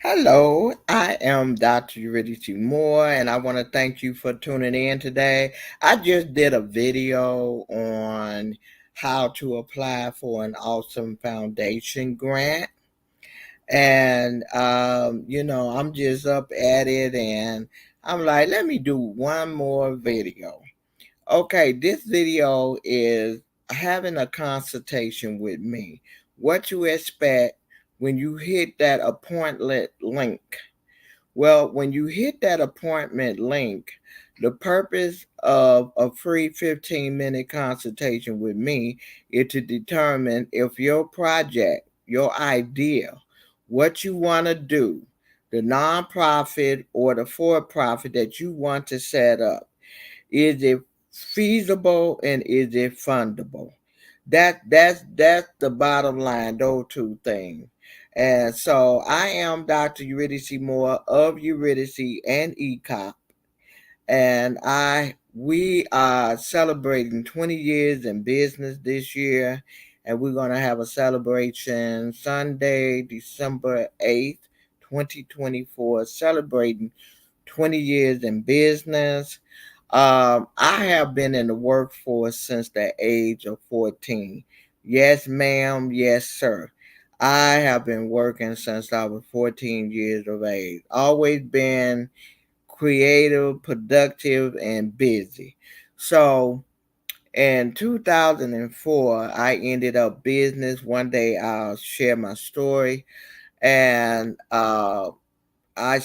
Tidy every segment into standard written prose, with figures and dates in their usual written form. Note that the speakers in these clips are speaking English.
Hello, I am Dr. Eurydice Moore, and I want to thank you for tuning in today. I just did a video on how to apply for an awesome foundation grant. And, I'm just up at it, and I'm like, let me do one more video. Okay, this video is having a consultation with me. What you expect when you hit that appointment link. Well, when you hit that appointment link, the purpose of a free 15-minute consultation with me is to determine if your project, your idea, what you want to do, the nonprofit or the for profit that you want to set up, is it feasible and is it fundable? That's the bottom line, those two things. And so I am Dr. Eurydice Moore of Eurydice and ECOP. And we are celebrating 20 years in business this year. And we're gonna have a celebration Sunday, December 8th, 2024, celebrating 20 years in business. I have been in the workforce since the age of 14. Yes, ma'am. Yes, sir. I have been working since I was 14 years of age. Always been creative, productive, and busy. So in 2004, I ended up business. One day I'll share my story. And had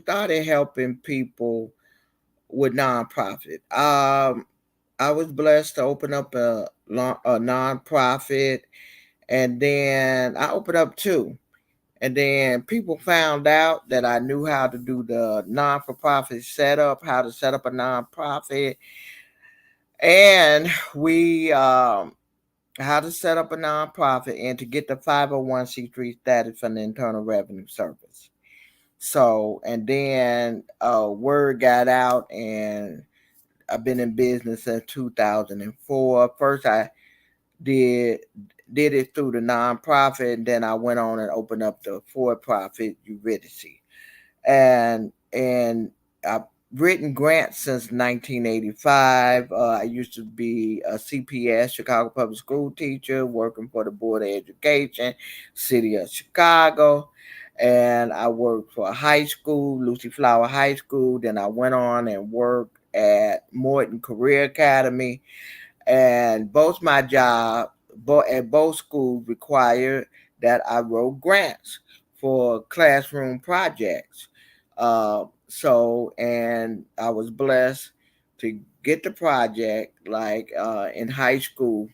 started helping people with nonprofit. I was blessed to open up a nonprofit, and then I opened up two. And then people found out that I knew how to do the non-for-profit setup, how to set up a nonprofit, and we how to set up a nonprofit and to get the 501c3 status from the Internal Revenue Service. So, and then word got out, and I've been in business since 2004. First, I did did it through the nonprofit, and then I went on and opened up the for-profit Eurydice. And I've written grants since 1985. I used to be a CPS, Chicago Public School teacher, working for the Board of Education, City of Chicago. And I worked for a high school, Lucy Flower High School. Then I went on and worked at Morton Career Academy, and both my job at both schools required that I wrote grants for classroom projects. And I was blessed to get the project. Like in high school,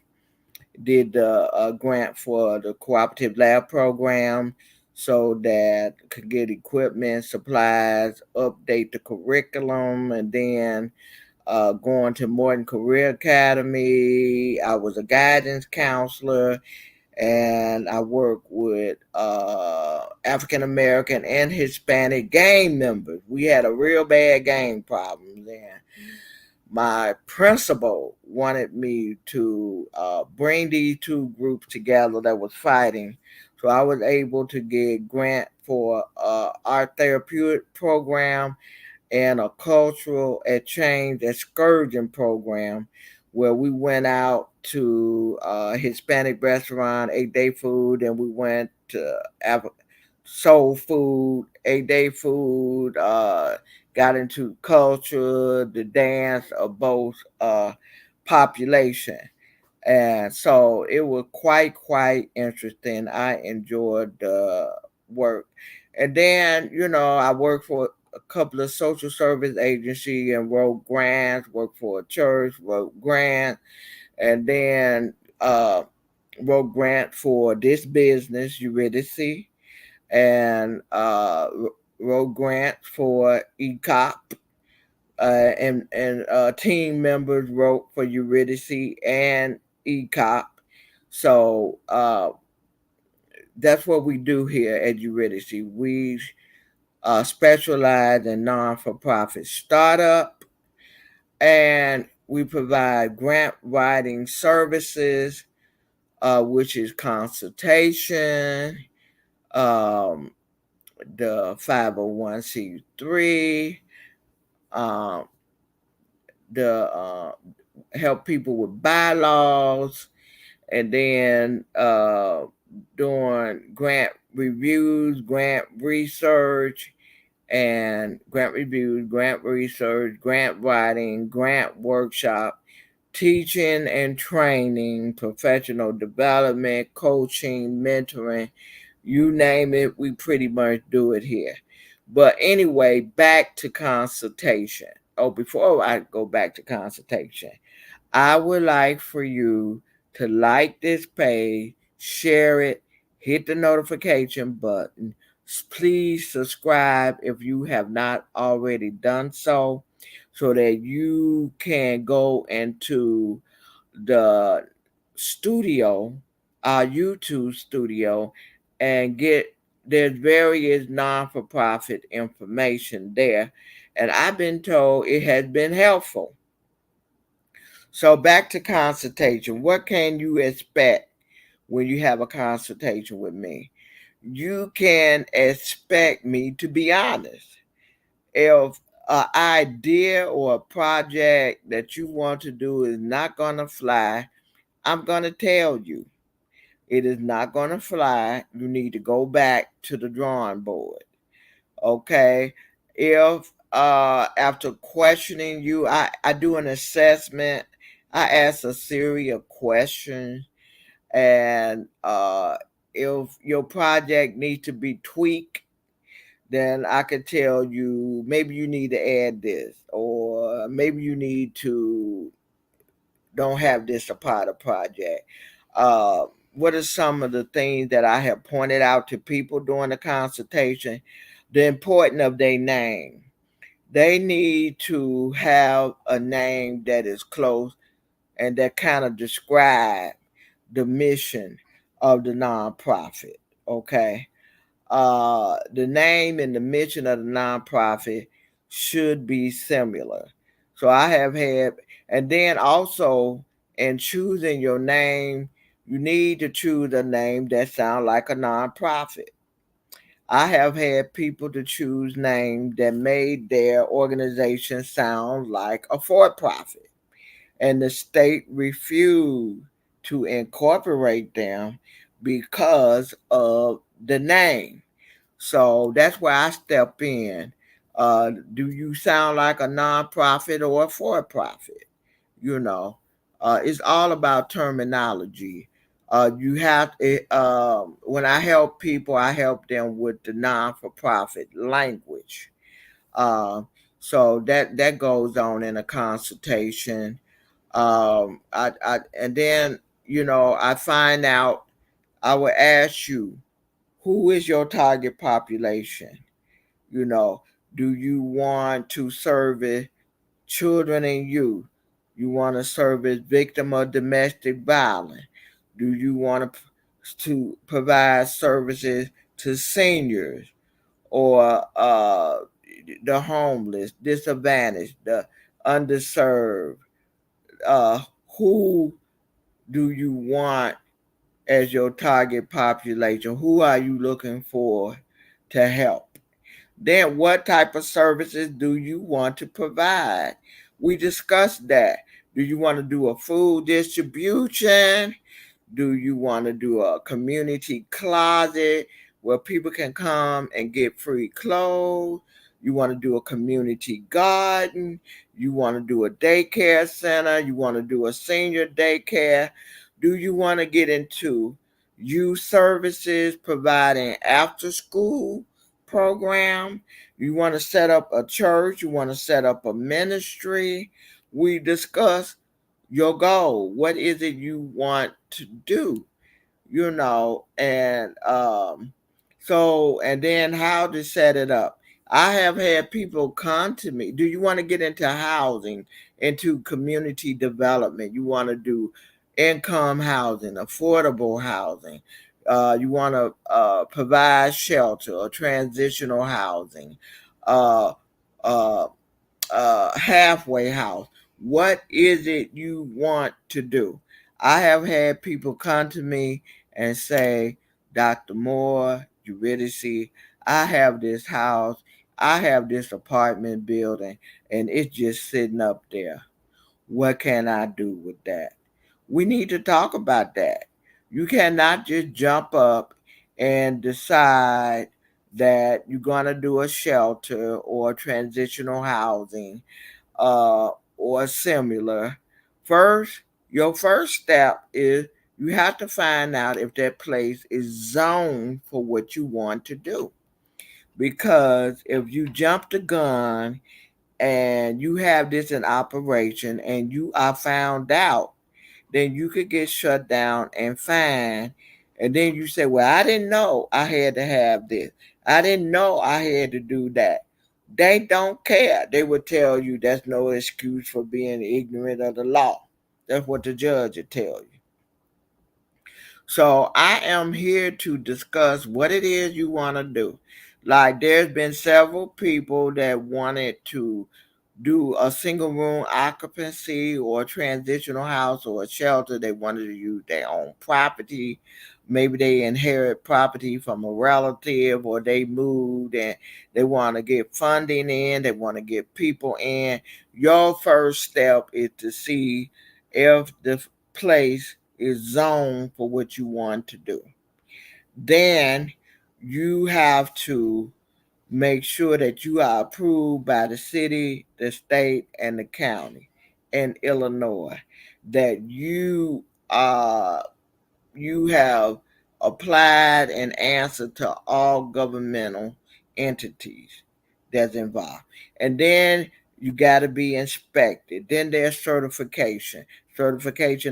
did the grant for the cooperative lab program, so that could get equipment, supplies, update the curriculum, and then going to Morton Career Academy. I was a guidance counselor, and I worked with African American and Hispanic gang members. We had a real bad gang problem then. My principal wanted me to bring these two groups together that was fighting. So I was able to get grant for our therapeutic program and a cultural exchange excursion program, where we went out to a Hispanic restaurant, ate day food, and we went to soul food, ate day food, got into culture, the dance of both population. And so it was quite interesting. I enjoyed the work. And then, I worked for a couple of social service agency and wrote grants, worked for a church, wrote grants, and then wrote grant for this business, Eurydice, and wrote grants for ECOP, and team members wrote for Eurydice and ECOP. So that's what we do here at Eurydice. We specialize in non-for-profit startup, and we provide grant writing services, which is consultation, um, the 501c3, um, the help people with bylaws, and then doing grant reviews, grant research, and grant reviews, grant research, grant writing, grant workshop, teaching and training, professional development, coaching, mentoring, you name it, we pretty much do it here. But anyway, back to consultation. Oh, before I go back to consultation, I would like for you to like this page, share it, hit the notification button. Please subscribe if you have not already done so that you can go into the studio, our YouTube studio, and get there's various non-for-profit information there. And I've been told it has been helpful. So back to consultation. What can you expect when you have a consultation with me? You can expect me to be honest. If an idea or a project that you want to do is not going to fly, I'm going to tell you it is not going to fly. You need to go back to the drawing board. Okay. If after questioning you, I do an assessment, I ask a series of questions, and if your project needs to be tweaked, then I could tell you maybe you need to add this, or maybe you need to don't have this a part of project. Uh, what are some of the things that I have pointed out to people during the consultation? The importance of their name. They need to have a name that is close and that kind of describe the mission of the nonprofit. Okay. The name and the mission of the nonprofit should be similar. So I have had, and then also in choosing your name, you need to choose a name that sounds like a nonprofit. I have had people to choose names that made their organization sound like a for-profit, and the state refused to incorporate them because of the name. So that's where I step in. Do you sound like a nonprofit or a for-profit? You know, it's all about terminology. You have to, when I help people, I help them with the non-for-profit language. Uh, so that goes on in a consultation. And then I find out. I will ask you, who is your target population? You know, do you want to service children and youth? You want to service victim of domestic violence? Do you want to provide services to seniors or the homeless, disadvantaged, the underserved? Uh, who do you want as your target population? Who are you looking for to help? Then what type of services do you want to provide? We discussed that. Do you want to do a food distribution? Do you want to do a community closet where people can come and get free clothes? You want to do a community garden? You want to do a daycare center? You want to do a senior daycare? Do you want to get into youth services, providing after school program? You want to set up a church? You want to set up a ministry? We discuss your goal. What is it you want to do? And then how to set it up. I have had people come to me. Do you want to get into housing, into community development? You want to do income housing, affordable housing. You want to provide shelter or transitional housing. Uh, uh, Halfway house. What is it you want to do? I have had people come to me and say, Dr. Moore, Eurydice, I have this house, I have this apartment building, and it's just sitting up there. What can I do with that? We need to talk about that. You cannot just jump up and decide that you're going to do a shelter or transitional housing uh, or similar. First, your first step is you have to find out if that place is zoned for what you want to do. Because if you jump the gun and you have this in operation and you are found out, then you could get shut down and fined. And then you say, well, I didn't know I had to have this. I didn't know I had to do that. They don't care. They will tell you that's no excuse for being ignorant of the law. That's what the judge will tell you. So I am here to discuss what it is you want to do. Like there's been several people that wanted to do a single room occupancy or a transitional house or a shelter. They wanted to use their own property. Maybe they inherit property from a relative or they moved and they want to get funding in, they want to get people in. Your first step is to see if the place is zoned for what you want to do. Then you have to make sure that you are approved by the city, the state, and the county in Illinois. That you have applied and answered to all governmental entities that's involved. And then you got to be inspected. Then there's certification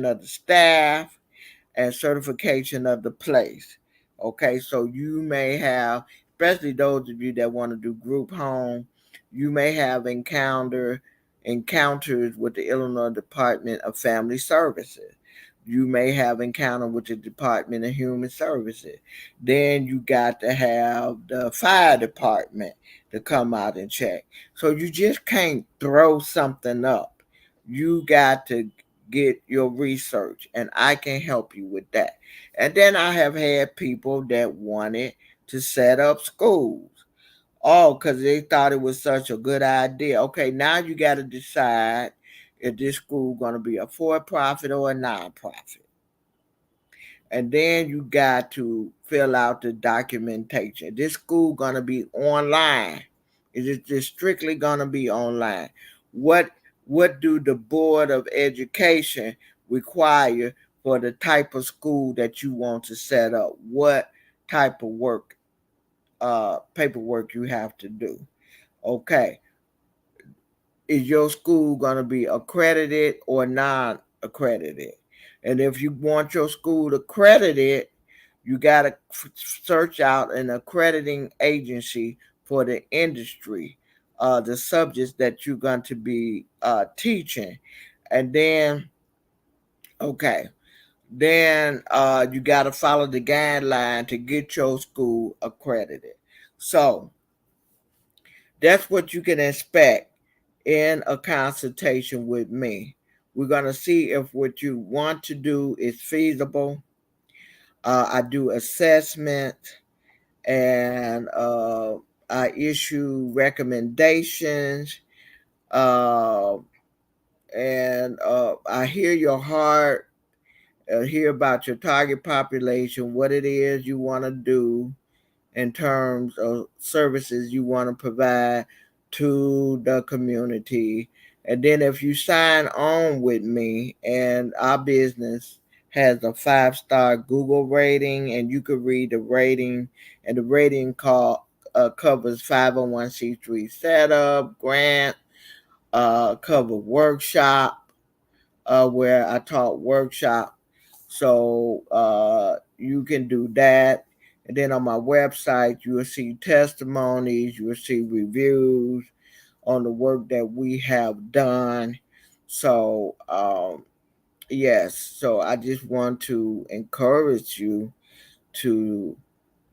of the staff, and certification of the place. Okay, so you may have, especially those of you that want to do group home, you may have encounters with the Illinois Department of Family Services. You may have encounter with the Department of Human Services. Then you got to have the fire department to come out and check. So you just can't throw something up. You got to get your research, and I can help you with that. And then I have had people that wanted to set up schools. Oh, because they thought it was such a good idea. Okay, now you got to decide if this school going to be a for-profit or a non-profit. And then you got to fill out the documentation. This school going to be online. Is it just strictly going to be online? What what do the Board of Education require for the type of school that you want to set up? What type of work, paperwork you have to do? Okay, is your school going to be accredited or non-accredited? And if you want your school accredited, you got to search out an accrediting agency for the industry, the subjects that you're going to be teaching. And then, okay, then you got to follow the guideline to get your school accredited. So that's what you can expect in a consultation with me. We're going to see if what you want to do is feasible. I do assessment, and I issue recommendations, uh, and I hear your heart, hear about your target population, what it is you want to do in terms of services you want to provide to the community. And then if you sign on with me and our business has a 5-star Google rating, and you could read the rating, and the rating covers 501c3 setup, grant, cover workshop, where I taught workshop. So you can do that. And then on my website, you will see testimonies, you will see reviews on the work that we have done. So, yes, so I just want to encourage you to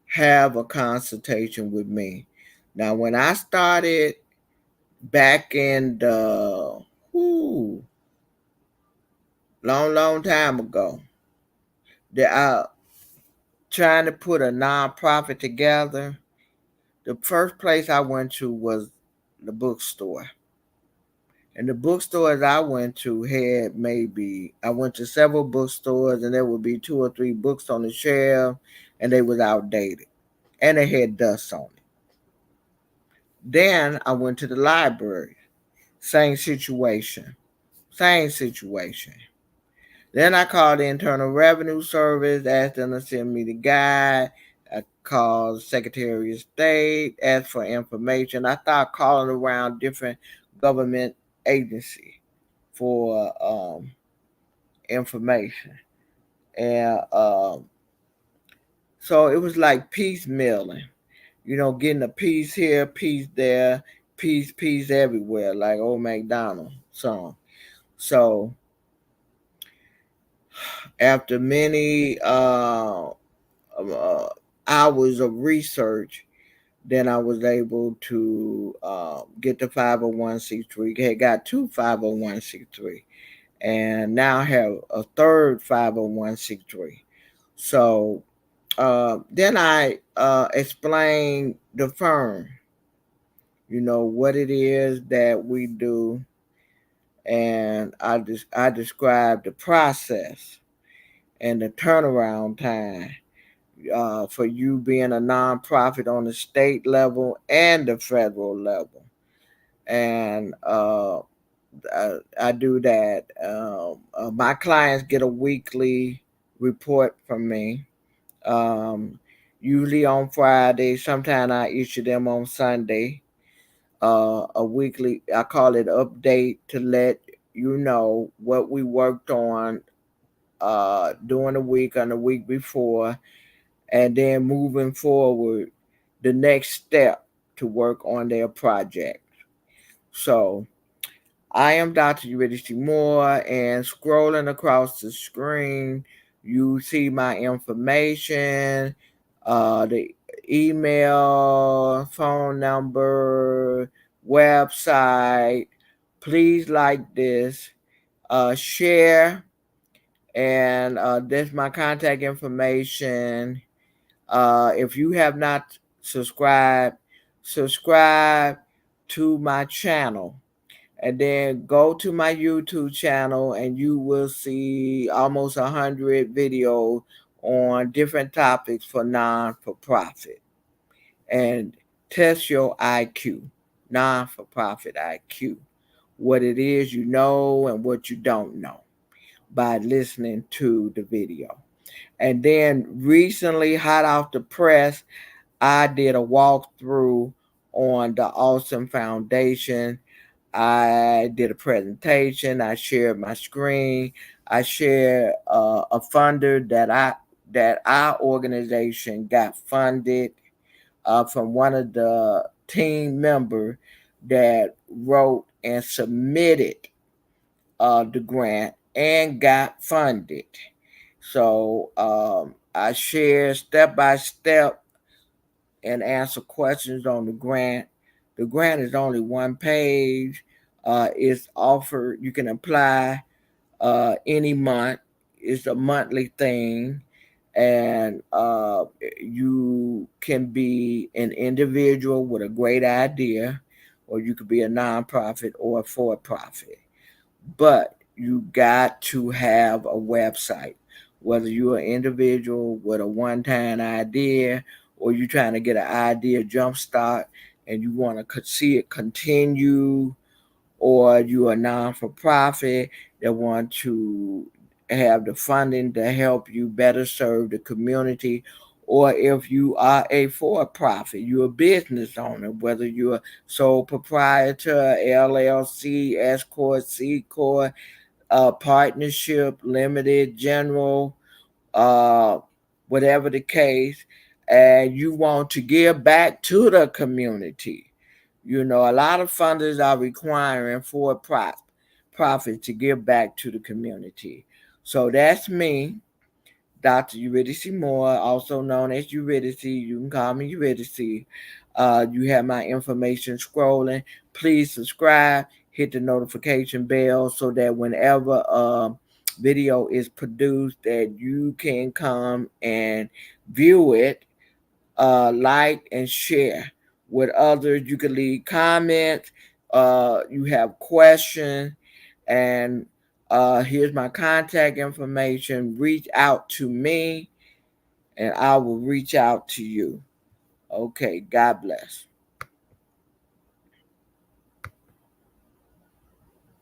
have a consultation with me. Now, when I started back in the long time ago, that I trying to put a nonprofit together, The first place I went to was the bookstore. And the bookstores I went to had I went to several bookstores and there would be 2 or 3 books on the shelf and they was outdated and they had dust on it. Then I went to the library. Same situation. Same situation. Then I called the Internal Revenue Service, asked them to send me the guide. I called the Secretary of State, asked for information. I started calling around different government agencies for information. And so it was like piecemealing, getting a piece here, piece there, piece everywhere, like old McDonald song. So after many hours of research, then I was able to get the 501c3. Had got 2 501c3, and now have a third 501c3. So then I explained the firm, what it is that we do, and I described the process and the turnaround time for you being a nonprofit on the state level and the federal level. And I do that. My clients get a weekly report from me, um, usually on Friday. Sometimes I issue them on Sunday. A weekly, I call it update, to let you know what we worked on during the week and the week before, and then moving forward, the next step to work on their project. So I am Dr. Eurydice Moore, and scrolling across the screen, you see my information, the email, phone number, website. Please like this, share, and there's my contact information. If you have not subscribed, subscribe to my channel, and then go to my YouTube channel and you will see almost 100 videos on different topics for non-for-profit, and test your IQ, non-for-profit IQ, what it is you know and what you don't know by listening to the video. And then recently, hot off the press, I did a walkthrough on the Awesome Foundation. I did a presentation. I shared my screen. I shared a funder that our organization got funded from one of the team members that wrote and submitted the grant and got funded. So I share step by step and answer questions on the grant. The grant is only 1 page. It's offered, you can apply any month. It's a monthly thing. And you can be an individual with a great idea, or you could be a nonprofit or a for profit. But you got to have a website, whether you're an individual with a one-time idea, or you're trying to get an idea jumpstart and you want to see it continue, or you're a non-for-profit that want to have the funding to help you better serve the community, or if you are a for-profit, you're a business owner, whether you're a sole proprietor, LLC, S corp, C corp, partnership, limited, general, uh, whatever the case, and you want to give back to the community. A lot of funders are requiring for profit to give back to the community. So that's me, Dr. Eurydice Moore, also known as Eurydice. You can call me Eurydice. You have my information scrolling. Please subscribe, hit the notification bell so that whenever a video is produced, that you can come and view it, like and share with others. You can leave comments. You have questions, and here's my contact information. Reach out to me, and I will reach out to you. Okay, God bless.